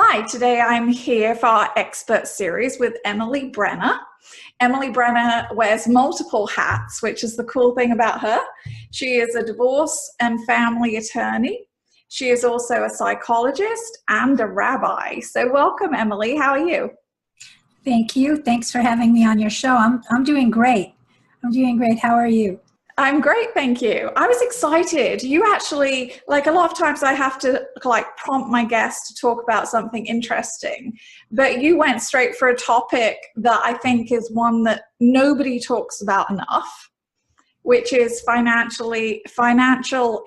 Hi, today I'm here for our expert series with Emily Brenner. Emily Brenner wears multiple hats, which is the cool thing about her. She is a divorce and family attorney. She is also a psychologist and a rabbi. So welcome, Emily. How are you? Thank you. Thanks for having me on your show. I'm doing great. I'm doing great. How are you? I'm great, thank you. I was excited. You actually, like a lot of times I have to prompt my guests to talk about something interesting, but you went straight for a topic that I think is one that nobody talks about enough, which is financial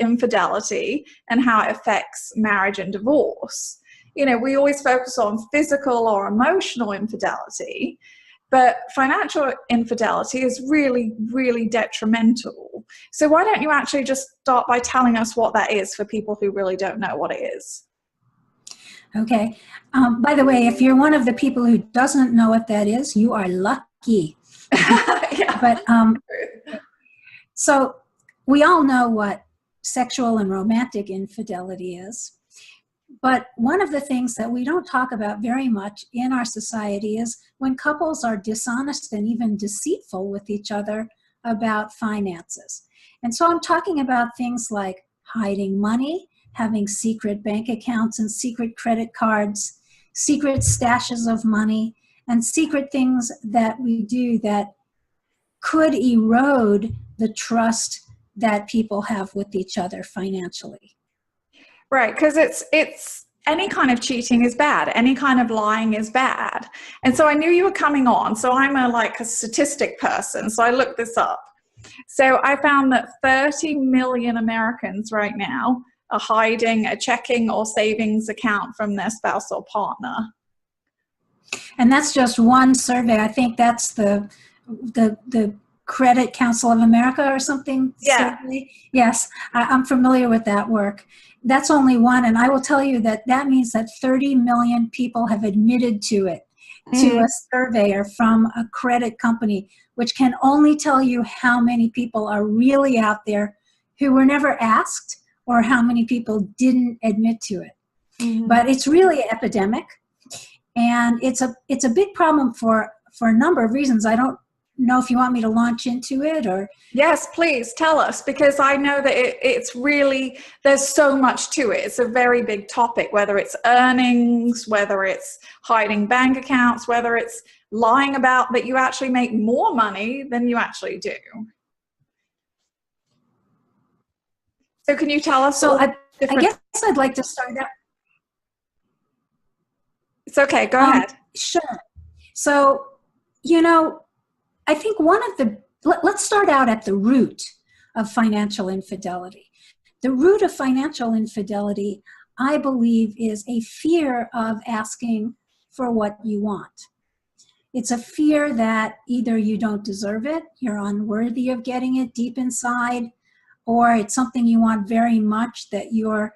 infidelity and how it affects marriage and divorce. You know, we always focus on physical or emotional infidelity, but financial infidelity is really, really detrimental. So why don't you actually just start by telling us what that is for people who really don't know what it is? Okay. By the way, if you're one of the people who doesn't know what that is, you are lucky. Yeah. But so we all know what sexual and romantic infidelity is. But one of the things that we don't talk about very much in our society is when couples are dishonest and even deceitful with each other about finances. And so I'm talking about things like hiding money, having secret bank accounts and secret credit cards, secret stashes of money, and secret things that we do that could erode the trust that people have with each other financially. Right, because it's any kind of cheating is bad. Any kind of lying is bad. And so I knew you were coming on. So I'm a statistic person. So I looked this up. So I found that 30 million Americans right now are hiding a checking or savings account from their spouse or partner. And that's just one survey. I think that's the Credit Council of America or something. Yeah. Survey. Yes, I'm familiar with that work. That's only one, and I will tell you that means that 30 million people have admitted to it, to a surveyor from a credit company, which can only tell you how many people are really out there who were never asked or how many people didn't admit to it. But it's really an epidemic, and it's a big problem for a number of reasons. I don't know if you want me to launch into it or... Yes, please tell us, because I know that it's really, there's so much to it. It's a very big topic, whether it's earnings, whether it's hiding bank accounts, whether it's lying about that you actually make more money than you actually do. So can you tell us? So I guess I'd like to start out. It's okay, go ahead. Sure. So, I think let's start out at the root of financial infidelity. The root of financial infidelity, I believe, is a fear of asking for what you want. It's a fear that either you don't deserve it, you're unworthy of getting it deep inside, or it's something you want very much that your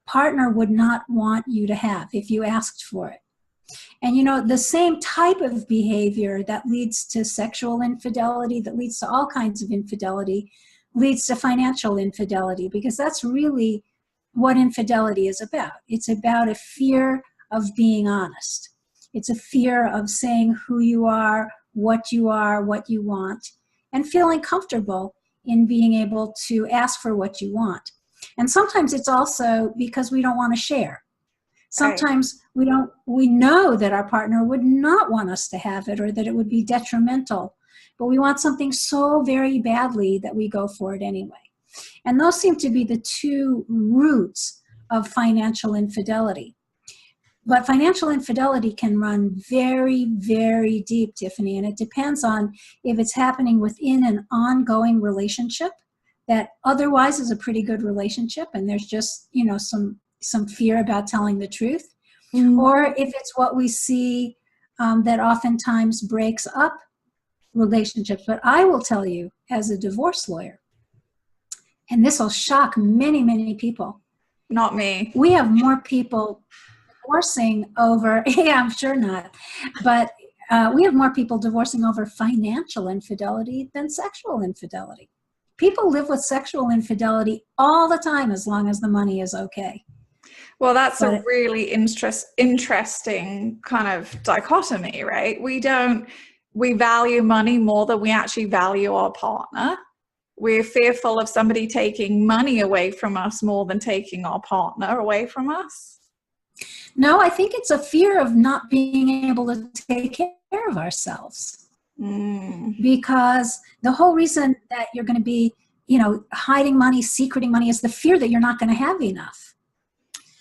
partner would not want you to have if you asked for it. And the same type of behavior that leads to sexual infidelity, that leads to all kinds of infidelity, leads to financial infidelity, because that's really what infidelity is about. It's about a fear of being honest. It's a fear of saying who you are, what you want, and feeling comfortable in being able to ask for what you want. And sometimes it's also because we don't want to share. Sometimes we know that our partner would not want us to have it or that it would be detrimental, but we want something so very badly that we go for it anyway. And those seem to be the two roots of financial infidelity. But financial infidelity can run very, very deep, Tiffany, and it depends on if it's happening within an ongoing relationship that otherwise is a pretty good relationship, and there's just, some fear about telling the truth, or if it's what we see that oftentimes breaks up relationships. But I will tell you, as a divorce lawyer, and this will shock many, many people. Not me. We have more people divorcing over, yeah, I'm sure not, but we have more people divorcing over financial infidelity than sexual infidelity. People live with sexual infidelity all the time as long as the money is okay. Well, that's a But really interesting kind of dichotomy, right? We value money more than we actually value our partner. We're fearful of somebody taking money away from us more than taking our partner away from us. no, I think it's a fear of not being able to take care of ourselves. Because the whole reason that you're going to be, hiding money, secreting money, is the fear that you're not going to have enough.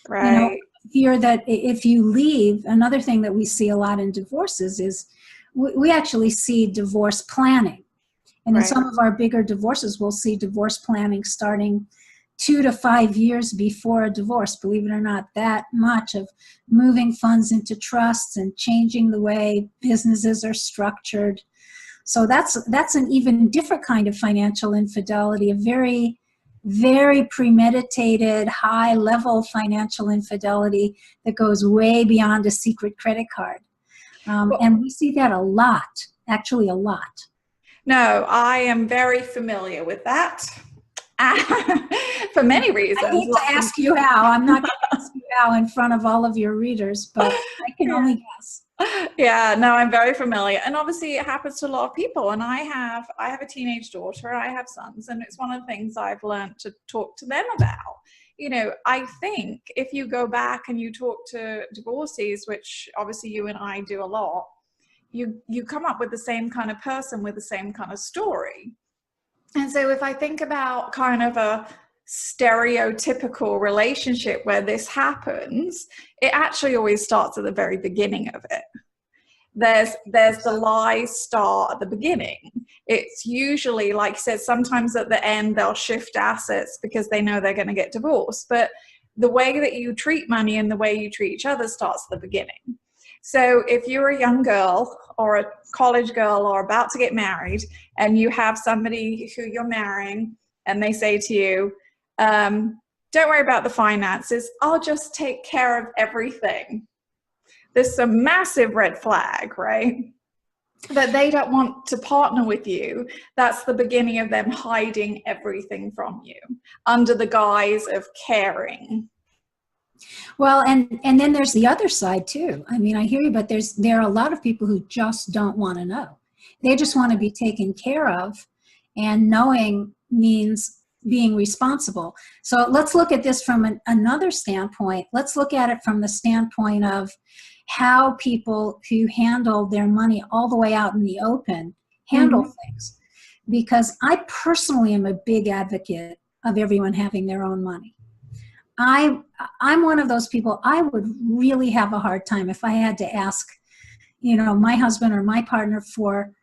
Right. Fear that if you leave, another thing that we see a lot in divorces is we actually see divorce planning. And in some of our bigger divorces, we'll see divorce planning starting 2 to 5 years before a divorce, believe it or not, that much of moving funds into trusts and changing the way businesses are structured. So that's an even different kind of financial infidelity, a very, very premeditated, high-level financial infidelity that goes way beyond a secret credit card. And we see that a lot, actually a lot. No, I am very familiar with that. For many reasons. I hate to ask you how. I'm not going to ask you how in front of all of your readers, but I can only guess. Yeah, no, I'm very familiar. And obviously it happens to a lot of people. And I have a teenage daughter, I have sons, and it's one of the things I've learned to talk to them about. I think if you go back and you talk to divorcees, which obviously you and I do a lot, you come up with the same kind of person with the same kind of story. And so if I think about kind of a stereotypical relationship where this happens, it actually always starts at the very beginning of it. There's the lies start at the beginning. It's usually, like you said, sometimes at the end they'll shift assets because they know they're going to get divorced. But the way that you treat money and the way you treat each other starts at the beginning. So if you're a young girl or a college girl or about to get married and you have somebody who you're marrying and they say to you, don't worry about the finances, I'll just take care of everything. There's a massive red flag, right? That they don't want to partner with you. That's the beginning of them hiding everything from you under the guise of caring. Well, and then there's the other side too. I mean, I hear you, but there are a lot of people who just don't want to know. They just want to be taken care of, and knowing means being responsible. So let's look at this from another standpoint. Let's look at it from the standpoint of how people who handle their money all the way out in the open handle things. Because I personally am a big advocate of everyone having their own money. I'm one of those people. I would really have a hard time if I had to ask, my husband or my partner for,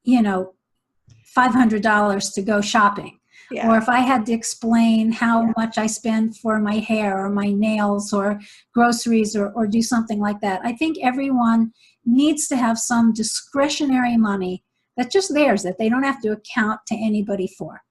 $500 to go shopping. Yeah. Or if I had to explain how much I spend for my hair or my nails or groceries or do something like that. I think everyone needs to have some discretionary money that's just theirs, that they don't have to account to anybody for.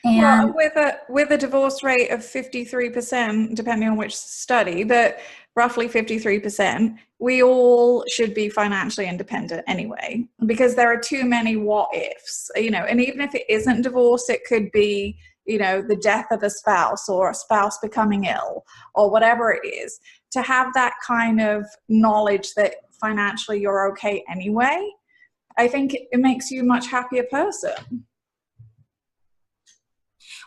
And with a divorce rate of 53%, depending on which study, but roughly 53%, we all should be financially independent anyway, because there are too many what ifs, and even if it isn't divorce, it could be, the death of a spouse or a spouse becoming ill or whatever it is, to have that kind of knowledge that financially you're okay anyway. I think it makes you a much happier person.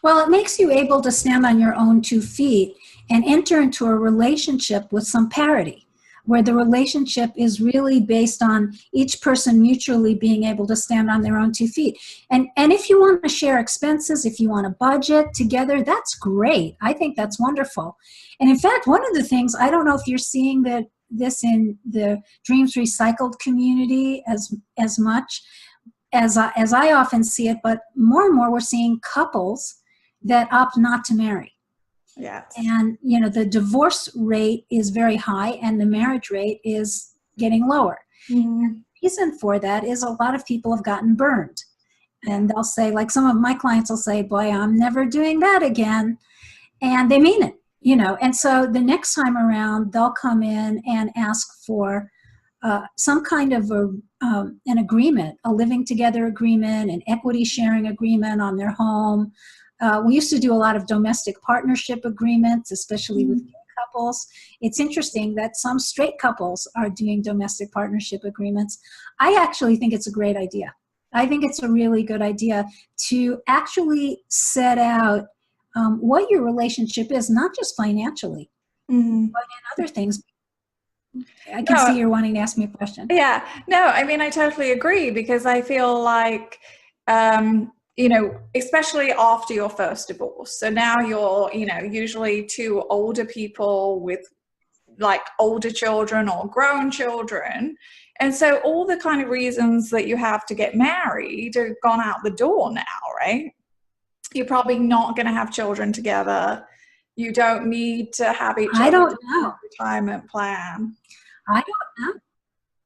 Well, it makes you able to stand on your own 2 feet and enter into a relationship with some parity, where the relationship is really based on each person mutually being able to stand on their own 2 feet. And if you want to share expenses, if you want to budget together, that's great. I think that's wonderful. And in fact, one of the things, I don't know if you're seeing this in the Dreamsrecycled community as much as I often see it, but more and more we're seeing couples that opt not to marry. Yes. And, the divorce rate is very high and the marriage rate is getting lower. Mm-hmm. And the reason for that is a lot of people have gotten burned. And they'll say, like some of my clients will say, boy, I'm never doing that again. And they mean it, And so the next time around, they'll come in and ask for some kind of an agreement, a living together agreement, an equity sharing agreement on their home. We used to do a lot of domestic partnership agreements, especially with gay couples. It's interesting that some straight couples are doing domestic partnership agreements. I actually think it's a great idea. I think it's a really good idea to actually set out what your relationship is, not just financially, but in other things. I can see you're wanting to ask me a question. Yeah, no, I mean, I totally agree, because I feel like, especially after your first divorce. So now you're, usually two older people with like older children or grown children. And so all the kind of reasons that you have to get married have gone out the door now, right? You're probably not going to have children together. You don't need to have each other. I don't know. Retirement plan. I don't know.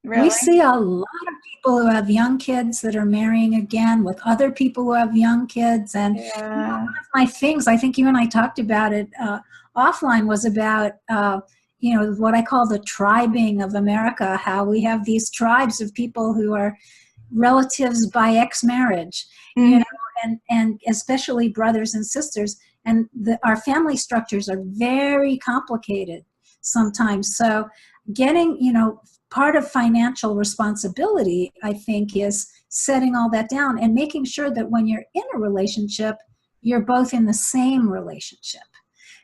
Really? We see a lot of people who have young kids that are marrying again with other people who have young kids. And one of my things, I think you and I talked about it offline, was about, what I call the tribing of America, how we have these tribes of people who are relatives by ex-marriage, and especially brothers and sisters. And our family structures are very complicated sometimes. So getting, part of financial responsibility, I think, is setting all that down and making sure that when you're in a relationship, you're both in the same relationship.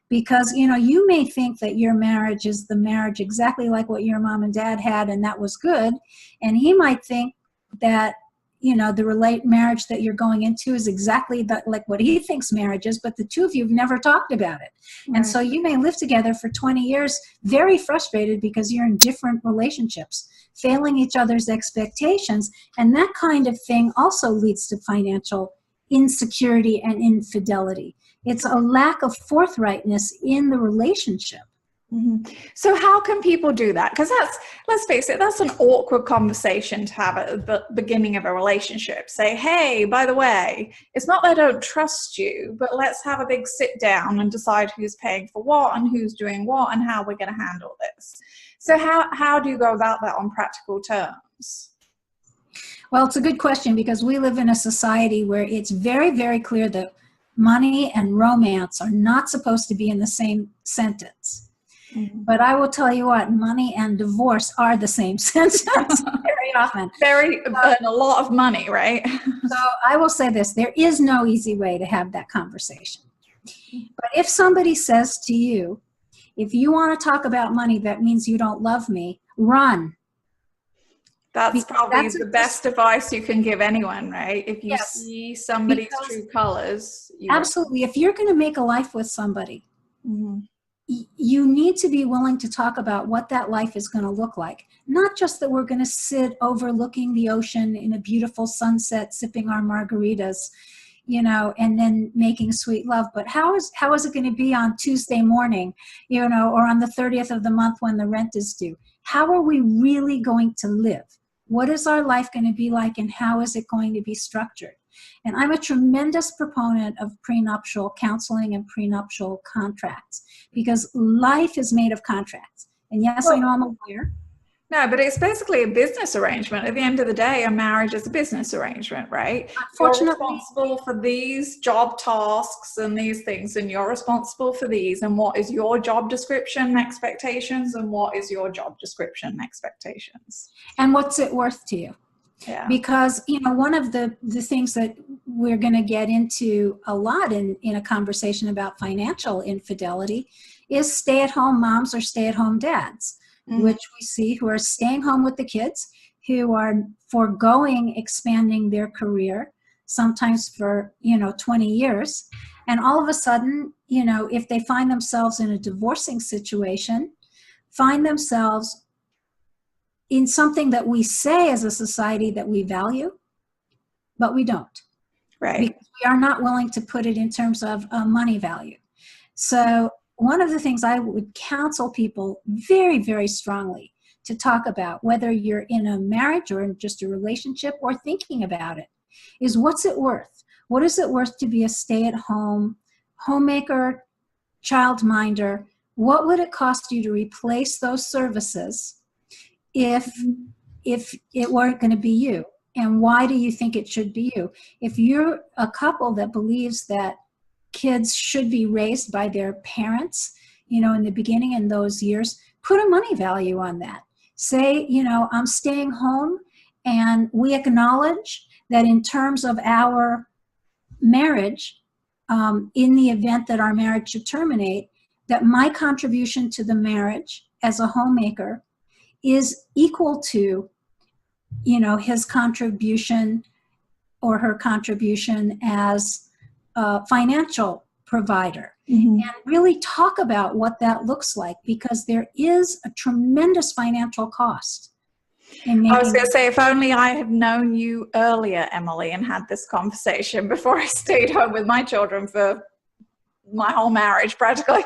Because, you may think that your marriage is the marriage exactly like what your mom and dad had, and that was good. And he might think that, the marriage that you're going into is exactly like what he thinks marriage is, but the two of you have never talked about it. Right. And so you may live together for 20 years, very frustrated because you're in different relationships, failing each other's expectations. And that kind of thing also leads to financial insecurity and infidelity. It's a lack of forthrightness in the relationship. Mm-hmm. So how can people do that? Because let's face it, that's an awkward conversation to have at the beginning of a relationship. Say, hey, by the way, it's not that I don't trust you, but let's have a big sit down and decide who's paying for what and who's doing what and how we're going to handle this. So how do you go about that on practical terms? Well, it's a good question, because we live in a society where it's very, very clear that money and romance are not supposed to be in the same sentence. Mm-hmm. But I will tell you what, money and divorce are the same sentence very often. And a lot of money, right? So I will say this, there is no easy way to have that conversation. But if somebody says to you, if you want to talk about money, that means you don't love me, run. That's probably the best advice you can give anyone, right? If you see somebody's true colors. Absolutely. If you're going to make a life with somebody, you need to be willing to talk about what that life is going to look like. Not just that we're going to sit overlooking the ocean in a beautiful sunset, sipping our margaritas, and then making sweet love. But how is it going to be on Tuesday morning, or on the 30th of the month when the rent is due? How are we really going to live? What is our life going to be like, and how is it going to be structured? And I'm a tremendous proponent of prenuptial counseling and prenuptial contracts, because life is made of contracts. And yes, I know I'm a lawyer. No, but it's basically a business arrangement. At the end of the day, a marriage is a business arrangement, right? Unfortunately, you're responsible for these job tasks and these things, and you're responsible for these. And what is your job description and expectations, and what is your job description and expectations? And what's it worth to you? Yeah. Because, one of the things that we're going to get into a lot in a conversation about financial infidelity is stay-at-home moms or stay-at-home dads, which we see who are staying home with the kids, who are foregoing expanding their career, sometimes for, 20 years. And all of a sudden, if they find themselves in a divorcing situation, find themselves in something that we say as a society that we value, but we don't. Right. Because we are not willing to put it in terms of money value. So one of the things I would counsel people very, very strongly to talk about, whether you're in a marriage or in just a relationship or thinking about it, is what's it worth? What is it worth to be a stay-at-home homemaker, childminder? What would it cost you to replace those services if it weren't going to be you? And why do you think it should be you? If you're a couple that believes that kids should be raised by their parents, in the beginning in those years, put a money value on that. Say, I'm staying home, and we acknowledge that in terms of our marriage, in the event that our marriage should terminate, that my contribution to the marriage as a homemaker is equal to, his contribution or her contribution as a financial provider. Mm-hmm. And really talk about what that looks like, because there is a tremendous financial cost. I was going to say, if only I had known you earlier, Emily, and had this conversation before I stayed home with my children for my whole marriage, practically.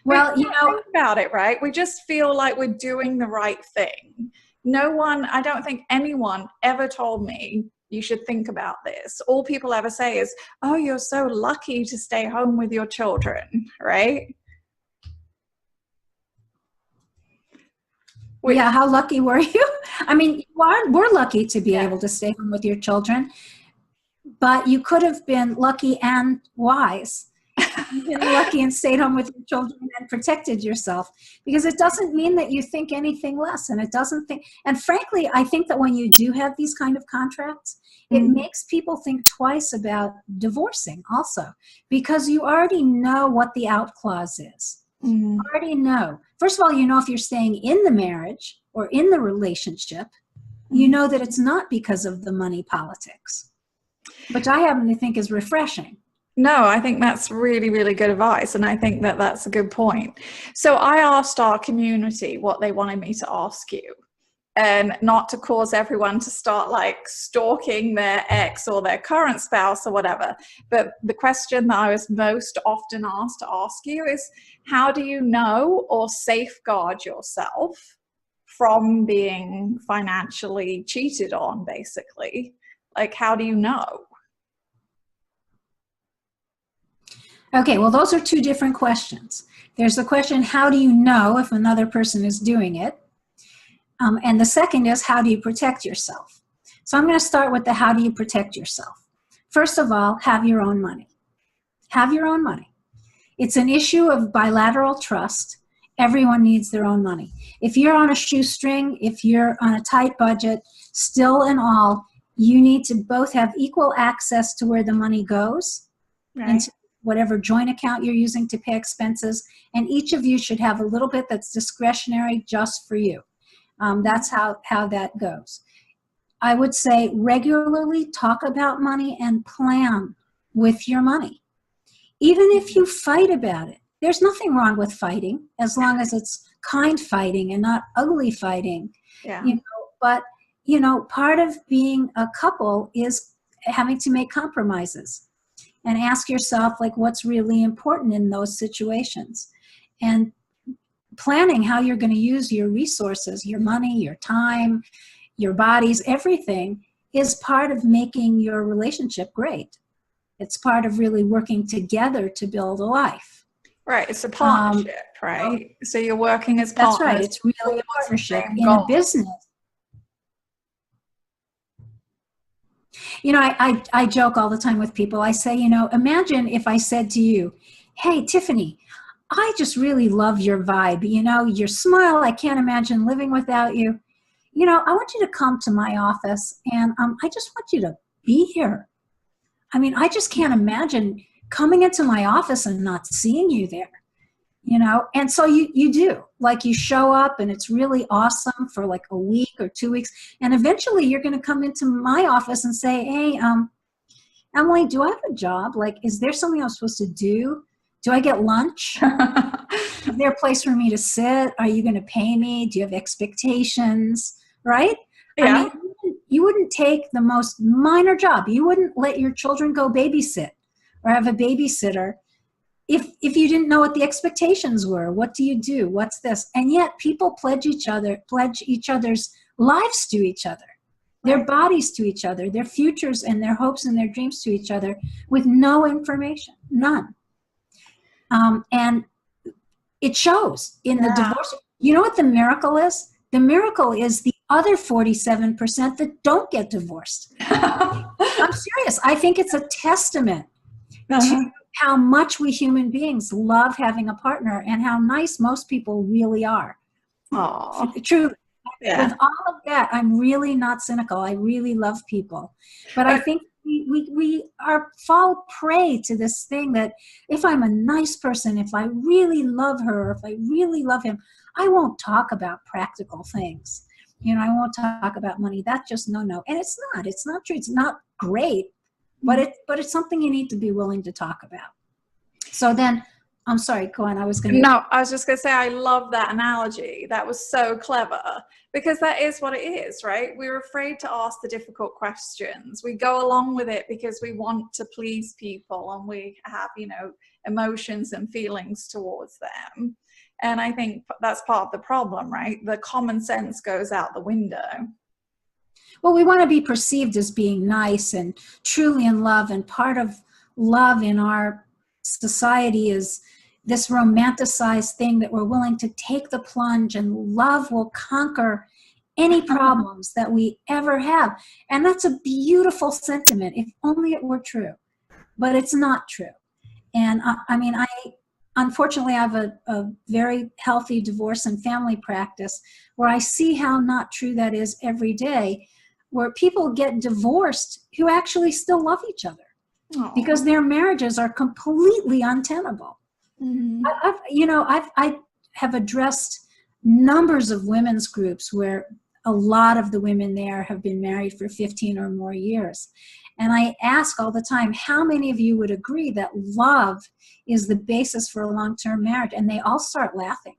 Well, think about it, right? We just feel like we're doing the right thing. I don't think anyone ever told me you should think about this. All people ever say is, oh, you're so lucky to stay home with your children, right? Yeah, how lucky were you? I mean, we're lucky to be able to stay home with your children, but you could have been lucky and wise. You've been lucky and stayed home with your children and protected yourself, because it doesn't mean that you think anything less, and and frankly, I think that when you do have these kind of contracts, it makes people think twice about divorcing also, because you already know what the out clause is. You already know. First of all, if you're staying in the marriage or in the relationship, you know that it's not because of the money politics, which I happen to think is refreshing. No, I think that's really, really good advice. And I think that that's a good point. So I asked our community what they wanted me to ask you, and not to cause everyone to start like stalking their ex or their current spouse or whatever. But the question that I was most often asked to ask you is, how do you know or safeguard yourself from being financially cheated on, basically? Like, how do you know? Okay, well, those are two different questions. There's the question, how do you know if another person is doing it? And the second is, how do you protect yourself? So I'm going to start with the how do you protect yourself. First of all, have your own money. Have your own money. It's an issue of bilateral trust. Everyone needs their own money. If you're on a shoestring, if you're on a tight budget, still and all, you need to both have equal access to where the money goes, right, and to whatever joint account you're using to pay expenses. And each of you should have a little bit that's discretionary just for you. That's how that goes. I would say regularly talk about money and plan with your money. Even if you fight about it, there's nothing wrong with fighting as long as it's kind fighting and not ugly fighting. Yeah. But part of being a couple is having to make compromises and ask yourself, like, what's really important in those situations, and planning how you're going to use your resources, your money, your time, your bodies, everything is part of making your relationship great. It's part of really working together to build a life. Right. It's a partnership, right? So you're working as partners. That's right. It's really a partnership in a business. I joke all the time with people. I say, imagine if I said to you, hey, Tiffany, I just really love your vibe. Your smile, I can't imagine living without you. I want you to come to my office, and I just want you to be here. I mean, I just can't imagine coming into my office and not seeing you there. And so you do, like, you show up, and it's really awesome for like a week or 2 weeks. And eventually you're going to come into my office and say, hey, Emily, do I have a job? Like, is there something I'm supposed to do? Do I get lunch? Is there a place for me to sit? Are you going to pay me? Do you have expectations? Right? Yeah. I mean, you wouldn't take the most minor job. You wouldn't let your children go babysit or have a babysitter if you didn't know what the expectations were. What do you do? What's this? And yet people pledge each other's lives to each other, their bodies to each other, their futures and their hopes and their dreams to each other with no information, none. And it shows in the divorce. You know what the miracle is? The miracle is the other 47% that don't get divorced. I'm serious. I think it's a testament Uh-huh. to how much we human beings love having a partner and how nice most people really are. Aw. Truly. With Yeah. all of that, I'm really not cynical. I really love people. But I think we are fall prey to this thing that if I'm a nice person, if I really love her, if I really love him, I won't talk about practical things. I won't talk about money. That's just no. And it's not true. It's not great, but it's something you need to be willing to talk about. So then, I'm sorry, go on. I was just going to say, I love that analogy. That was so clever, because that is what it is, right? We're afraid to ask the difficult questions. We go along with it because we want to please people, and we have, emotions and feelings towards them. And I think that's part of the problem, right? The common sense goes out the window. Well, we want to be perceived as being nice and truly in love. And part of love in our society is this romanticized thing that we're willing to take the plunge, and love will conquer any problems that we ever have. And that's a beautiful sentiment, if only it were true. But it's not true. And I unfortunately have a very healthy divorce and family practice where I see how not true that is every day, where people get divorced who actually still love each other. Aww. Because their marriages are completely untenable. Mm-hmm. I have addressed numbers of women's groups where a lot of the women there have been married for 15 or more years. And I ask all the time, how many of you would agree that love is the basis for a long-term marriage? And they all start laughing.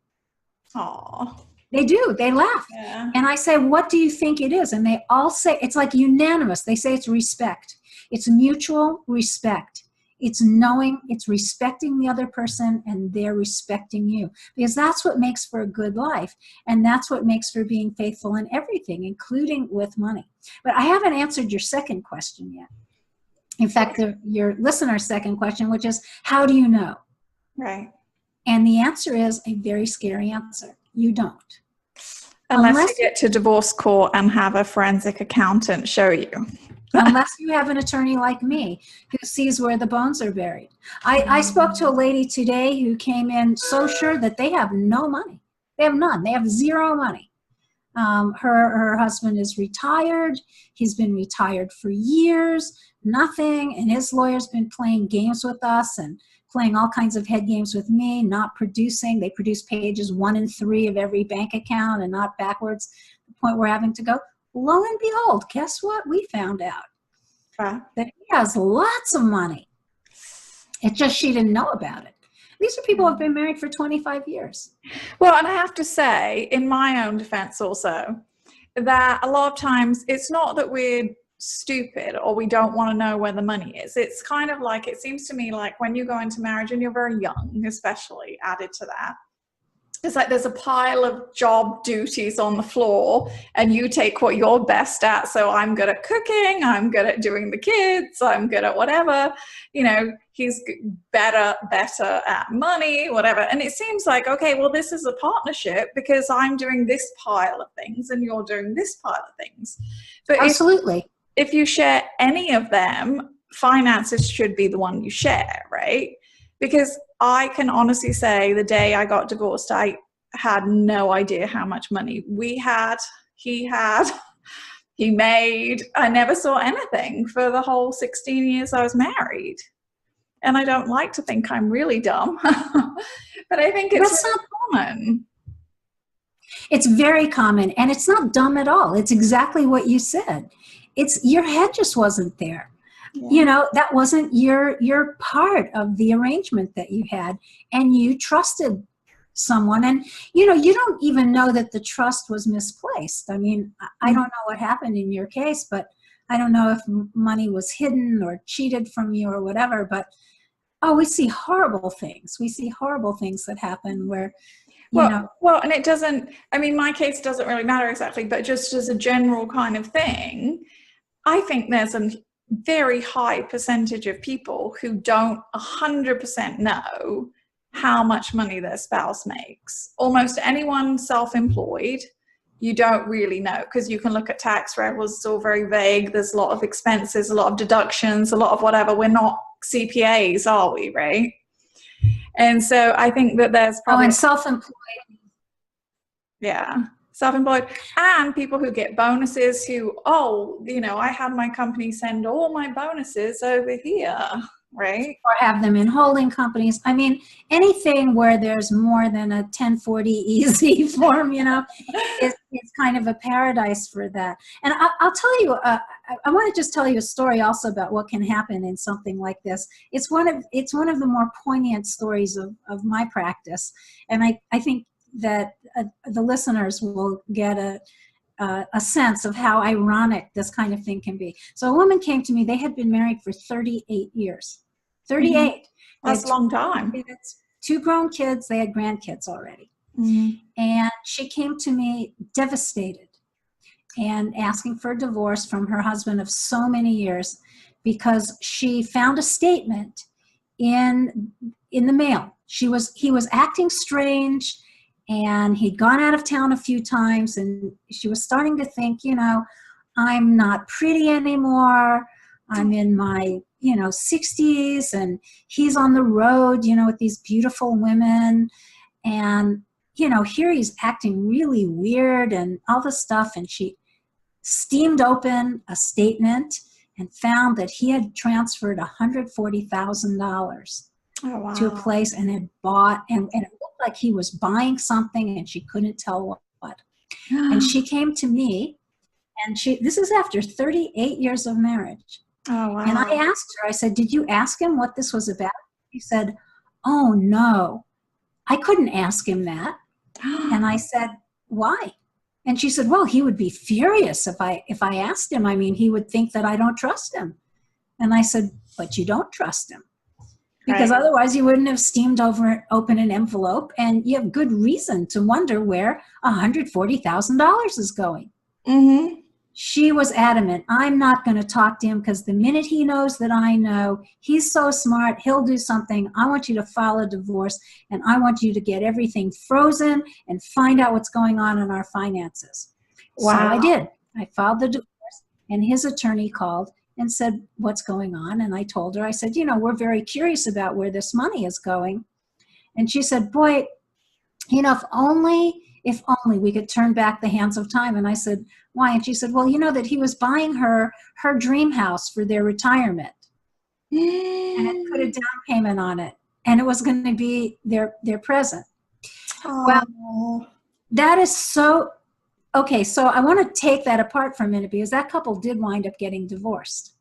Aww. They do. They laugh. Yeah. And I say, what do you think it is? And they all say, it's like unanimous. They say it's respect. It's mutual respect. It's knowing, it's respecting the other person, and they're respecting you. Because that's what makes for a good life. And that's what makes for being faithful in everything, including with money. But I haven't answered your second question yet. In fact, your listener's second question, which is, how do you know? Right. And the answer is a very scary answer. You don't. Unless you get to divorce court and have a forensic accountant show you. Unless you have an attorney like me who sees where the bones are buried. I spoke to a lady today who came in so sure that they have no money. They have none. They have zero money. Her husband is retired. He's been retired for years, nothing. And his lawyer's been playing games with us and playing all kinds of head games with me, not producing. They produce pages 1 and 3 of every bank account and not backwards, to the point we're having to go. Lo and behold, guess what? We found out that he has lots of money. It's just she didn't know about it. These are people who have been married for 25 years. Well, and I have to say, in my own defense also, that a lot of times it's not that we're stupid or we don't want to know where the money is. It's kind of like, it seems to me like when you go into marriage and you're very young, especially added to that, it's like there's a pile of job duties on the floor and you take what you're best at. So I'm good at cooking, I'm good at doing the kids, I'm good at whatever, he's better at money, whatever. And it seems like, okay, well, this is a partnership because I'm doing this pile of things and you're doing this pile of things. But absolutely. If you share any of them, finances should be the one you share, right? Because I can honestly say the day I got divorced, I had no idea how much money he made. I never saw anything for the whole 16 years I was married. And I don't like to think I'm really dumb, but I think it's not common. It's very common, and it's not dumb at all. It's exactly what you said. It's your head just wasn't there. Yeah. That wasn't your part of the arrangement that you had, and you trusted someone, and you don't even know that the trust was misplaced. I mean, I don't know what happened in your case, but I don't know if money was hidden or cheated from you or whatever, but we see horrible things. We see horrible things that happen where Well, and it doesn't, my case doesn't really matter exactly, but just as a general kind of thing, I think there's a very high percentage of people who don't 100% know how much money their spouse makes. Almost anyone self-employed, you don't really know, because you can look at tax records, it's all very vague. There's a lot of expenses, a lot of deductions, a lot of whatever. We're not CPAs, are we, right? And so I think that there's probably... Oh, and self-employed. Yeah, self-employed, and people who get bonuses who, oh, you know, I had my company send all my bonuses over here, right? Or have them in holding companies. I mean, anything where there's more than a 1040 easy form, you know, is kind of a paradise for that. And I'll tell you, I want to just tell you a story also about what can happen in something like this. It's one of the more poignant stories of my practice. And I think that the listeners will get a sense of how ironic this kind of thing can be. So a woman came to me. They had been married for 38 years. 38. Mm-hmm. That's a long time. Kids, 2 grown kids. They had grandkids already. Mm-hmm. And she came to me devastated and asking for a divorce from her husband of so many years, because she found a statement in the mail. He was acting strange, and he'd gone out of town a few times, and she was starting to think, you know, I'm not pretty anymore. I'm in my, 60s, and he's on the road, with these beautiful women. And, here he's acting really weird and all this stuff. And she steamed open a statement and found that he had transferred $140,000 to a place and had bought, and it looked like he was buying something, and she couldn't tell what. And she came to me, and this is after 38 years of marriage. Oh, wow. And I asked her, I said, did you ask him what this was about? She said, oh, no, I couldn't ask him that. And I said, why? And she said, well, he would be furious if I asked him. I mean, he would think that I don't trust him. And I said, but you don't trust him. Because right. Otherwise you wouldn't have steamed open an envelope, and you have good reason to wonder where $140,000 is going. Mm-hmm. She was adamant, I'm not going to talk to him, because the minute he knows that I know, he's so smart, he'll do something. I want you to file a divorce, and I want you to get everything frozen and find out what's going on in our finances. Wow. So I did. I filed the divorce, and his attorney called and said, what's going on? And I told her, I said, we're very curious about where this money is going. And she said, boy, if only we could turn back the hands of time. And I said, why? And she said, well, that he was buying her dream house for their retirement. And it put a down payment on it. And it was going to be their present. Oh. Well, that is so... Okay, so I want to take that apart for a minute, because that couple did wind up getting divorced.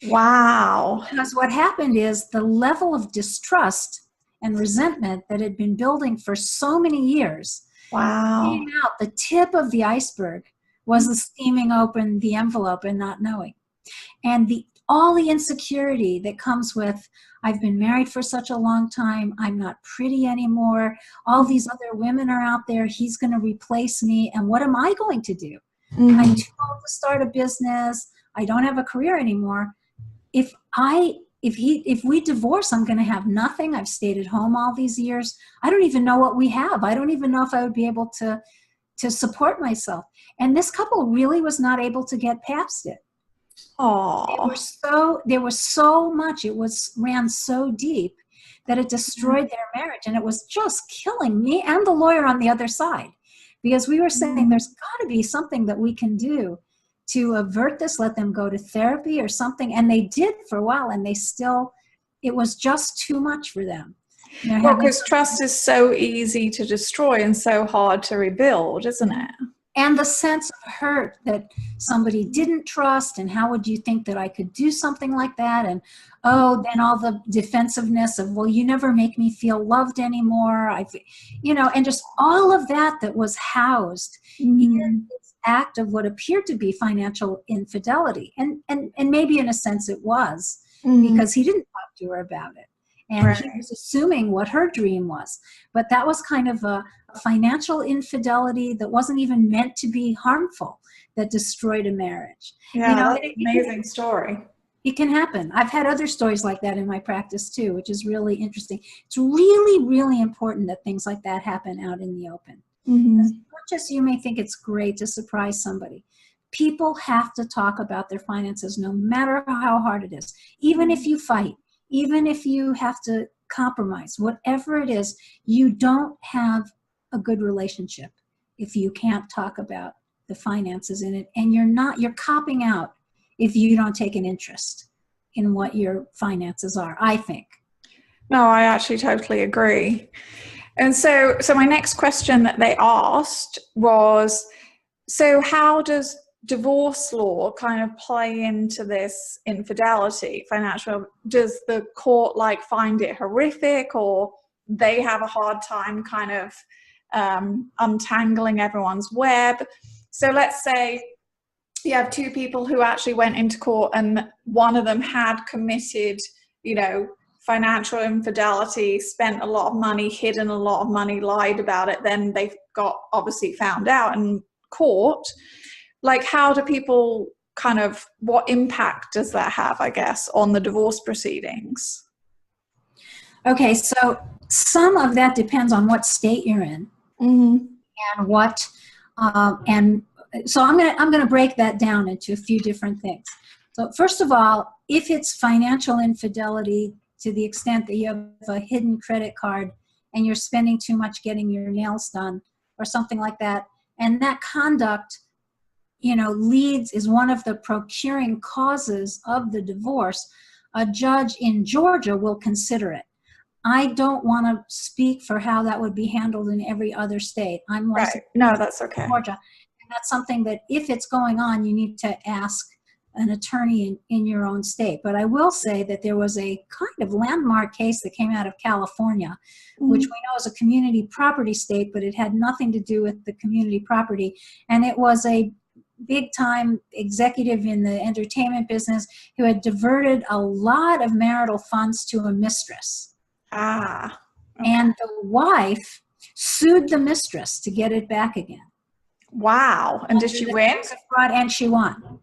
Wow. Because what happened is the level of distrust and resentment that had been building for so many years came out. The tip of the iceberg was the steaming open the envelope and not knowing. And all the insecurity that comes with, I've been married for such a long time, I'm not pretty anymore, all these other women are out there, he's going to replace me, and what am I going to do? Mm-hmm. I'm too old to start a business, I don't have a career anymore. If we divorce, I'm going to have nothing. I've stayed at home all these years. I don't even know what we have. I don't even know if I would be able to support myself. And this couple really was not able to get past it. Oh, there was so much, ran so deep that it destroyed their marriage, and it was just killing me and the lawyer on the other side, because we were saying there's got to be something that we can do to avert this, let them go to therapy or something. And they did for a while, and it was just too much for them. Well, because trust is so easy to destroy and so hard to rebuild, isn't it? And the sense of hurt that somebody didn't trust, and how would you think that I could do something like that? And then all the defensiveness of, well, you never make me feel loved anymore. And just all of that was housed in this act of what appeared to be financial infidelity. And maybe in a sense it was, because he didn't talk to her about it. And he was assuming what her dream was. But that was kind of a financial infidelity that wasn't even meant to be harmful, that destroyed a marriage. Yeah, that's an amazing story. It can happen. I've had other stories like that in my practice too, which is really interesting. It's really, really important that things like that happen out in the open. Mm-hmm. As much just you may think it's great to surprise somebody. People have to talk about their finances no matter how hard it is. Even if you fight, even if you have to compromise, whatever it is, you don't have a good relationship if you can't talk about the finances in it. And you're copping out if you don't take an interest in what your finances are, I think. No, I actually totally agree. And so my next question that they asked was, so how does divorce law kind of play into this infidelity, financial? Does the court like find it horrific, or they have a hard time kind of untangling everyone's web? So let's say you have two people who actually went into court and one of them had committed, financial infidelity, spent a lot of money, hidden a lot of money, lied about it. Then they got obviously found out in court. Like, how do people what impact does that have, I guess, on the divorce proceedings? Okay, so some of that depends on what state you're in, and what, and so I'm gonna break that down into a few different things. So first of all, if it's financial infidelity to the extent that you have a hidden credit card and you're spending too much getting your nails done or something like that, and that conduct, is one of the procuring causes of the divorce, a judge in Georgia will consider it. I don't want to speak for how that would be handled in every other state. I'm licensed. Right. No, that's okay. Georgia. And that's something that if it's going on, you need to ask an attorney in your own state. But I will say that there was a kind of landmark case that came out of California, which we know is a community property state, but it had nothing to do with the community property. And it was a big-time executive in the entertainment business who had diverted a lot of marital funds to a mistress. Okay. And the wife sued the mistress to get it back again. Wow. And did she win? And she won.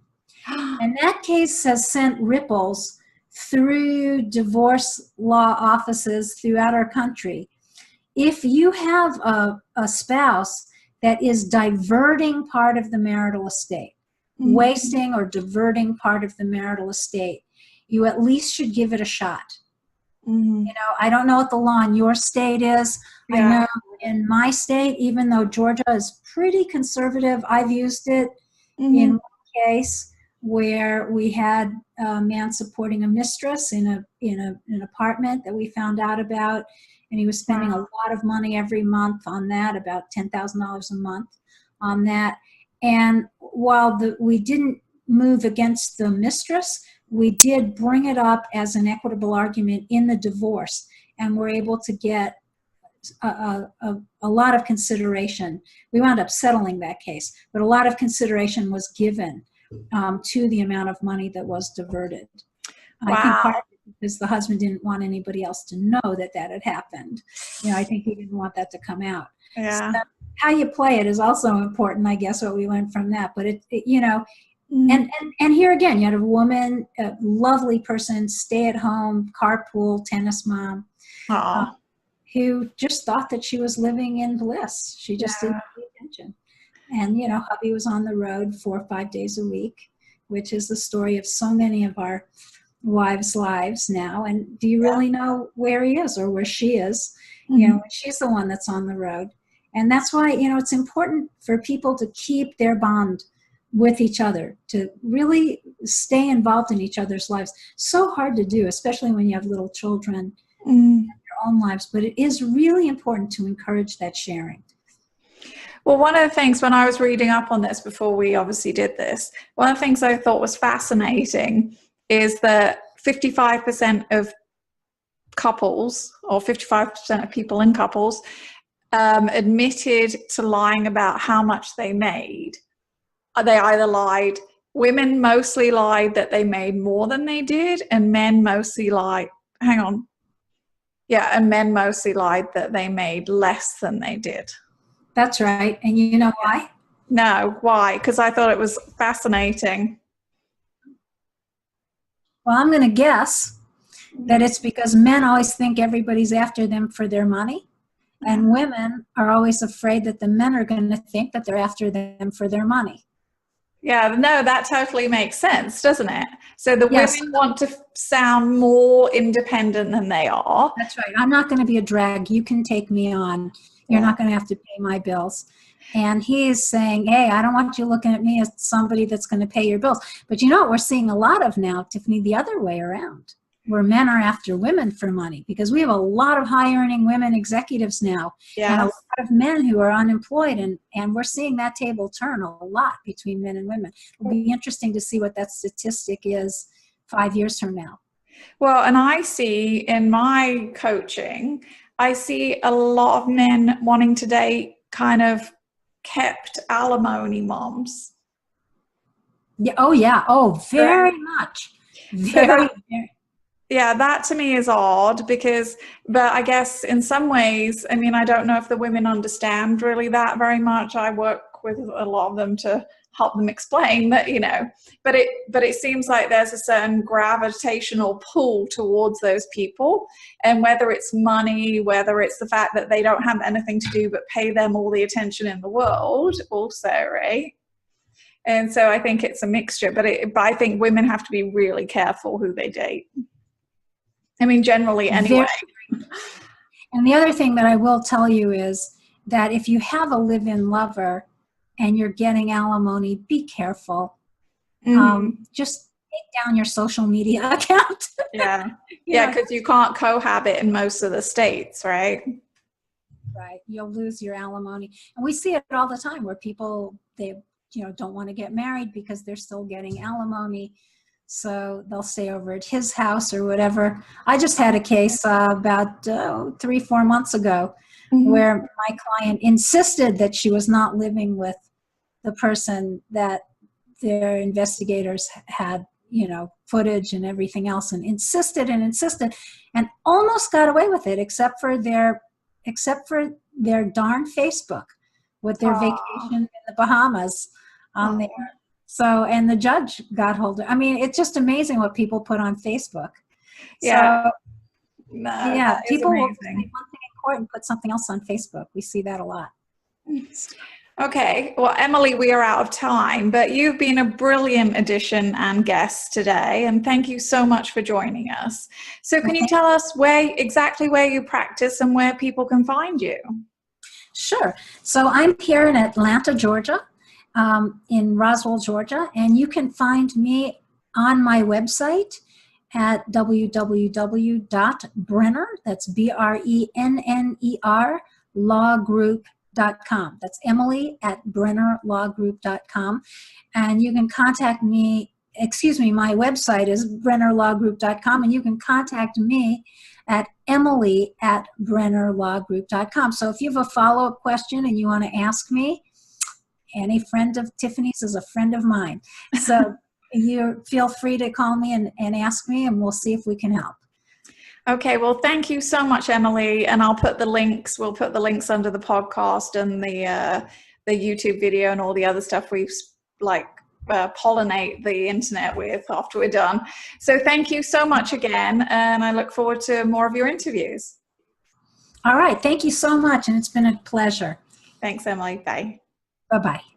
And that case has sent ripples through divorce law offices throughout our country. If you have a spouse that is diverting part of the marital estate, wasting or diverting part of the marital estate, you at least should give it a shot. I don't know what the law in your state is. I know in my state, even though Georgia is pretty conservative, I've used it in one case where we had a man supporting a mistress in an apartment that we found out about, and he was spending a lot of money every month on that, about $10,000 a month on that. And while we didn't move against the mistress, we did bring it up as an equitable argument in the divorce, and were able to get a lot of consideration. We wound up settling that case, but a lot of consideration was given to the amount of money that was diverted. Wow. I think part of it because the husband didn't want anybody else to know that had happened. I think he didn't want that to come out. Yeah. So how you play it is also important, I guess, what we learned from that. But and here again, you had a woman, a lovely person, stay at home, carpool, tennis mom, who just thought that she was living in bliss. She just didn't pay attention. And, hubby was on the road 4 or 5 days a week, which is the story of so many of our wives' lives now. And do you really know where he is or where she is? She's the one that's on the road. And that's why, it's important for people to keep their bond with each other, to really stay involved in each other's lives. So hard to do, especially when you have little children in your own lives. But it is really important to encourage that sharing. Well, one of the things when I was reading up on this before we obviously did this, one of the things I thought was fascinating is that 55% of couples, or 55% of people in couples, admitted to lying about how much they made. They either lied, women mostly lied that they made more than they did, and men mostly lied, and men mostly lied that they made less than they did. That's right. And you know why? No, why? Because I thought it was fascinating. Well, I'm going to guess that it's because men always think everybody's after them for their money. And women are always afraid that the men are going to think that they're after them for their money. Yeah, no, that totally makes sense, doesn't it? So the Yes. women want to sound more independent than they are. That's right. I'm not going to be a drag. You can take me on. You're not going to have to pay my bills. And he is saying, hey, I don't want you looking at me as somebody that's going to pay your bills. But you know what we're seeing a lot of now, Tiffany, the other way around, where men are after women for money, because we have a lot of high-earning women executives now, and a lot of men who are unemployed, and we're seeing that table turn a lot between men and women. It'll be interesting to see what that statistic is 5 years from now. Well, and I see in my coaching, I see a lot of men wanting to date kind of kept alimony moms. Yeah. Oh, yeah. Oh, very much. Very. Yeah, that to me is odd because, but I guess in some ways, I mean, I don't know if the women understand really that very much. I work with a lot of them to help them explain that, you know, but it seems like there's a certain gravitational pull towards those people, and whether it's money, whether it's the fact that they don't have anything to do but pay them all the attention in the world also, right? And so I think it's a mixture, but I think women have to be really careful who they date. I mean, generally anyway. And the other thing that I will tell you is that if you have a live-in lover and you're getting alimony, be careful. Just take down your social media account. Yeah, because you can't cohabit in most of the states, right? Right, you'll lose your alimony. And we see it all the time where people, they don't want to get married because they're still getting alimony. So they'll stay over at his house or whatever. I just had a case about 3-4 months ago where my client insisted that she was not living with the person that their investigators had, footage and everything else, and insisted and almost got away with it, except for their darn Facebook with their vacation in the Bahamas on there. So, and the judge got hold of it. I mean, it's just amazing what people put on Facebook. Yeah. So, people will say one thing in court and put something else on Facebook. We see that a lot. Okay. Well, Emily, we are out of time, but you've been a brilliant addition and guest today. And thank you so much for joining us. So can you tell us exactly where you practice and where people can find you? Sure. So I'm here in Atlanta, Georgia. In Roswell, Georgia, and you can find me on my website at www.brenner, that's BRENNER, lawgroup.com. That's Emily at brennerlawgroup.com. And you can contact me, my website is brennerlawgroup.com, and you can contact me at Emily at brennerlawgroup.com. So if you have a follow-up question and you want to ask me, any friend of Tiffany's is a friend of mine. So you feel free to call me and ask me, and we'll see if we can help. Okay, well, thank you so much, Emily. And we'll put the links under the podcast and the YouTube video and all the other stuff we pollinate the internet with after we're done. So thank you so much again. And I look forward to more of your interviews. All right. Thank you so much. And it's been a pleasure. Thanks, Emily. Bye. Bye-bye.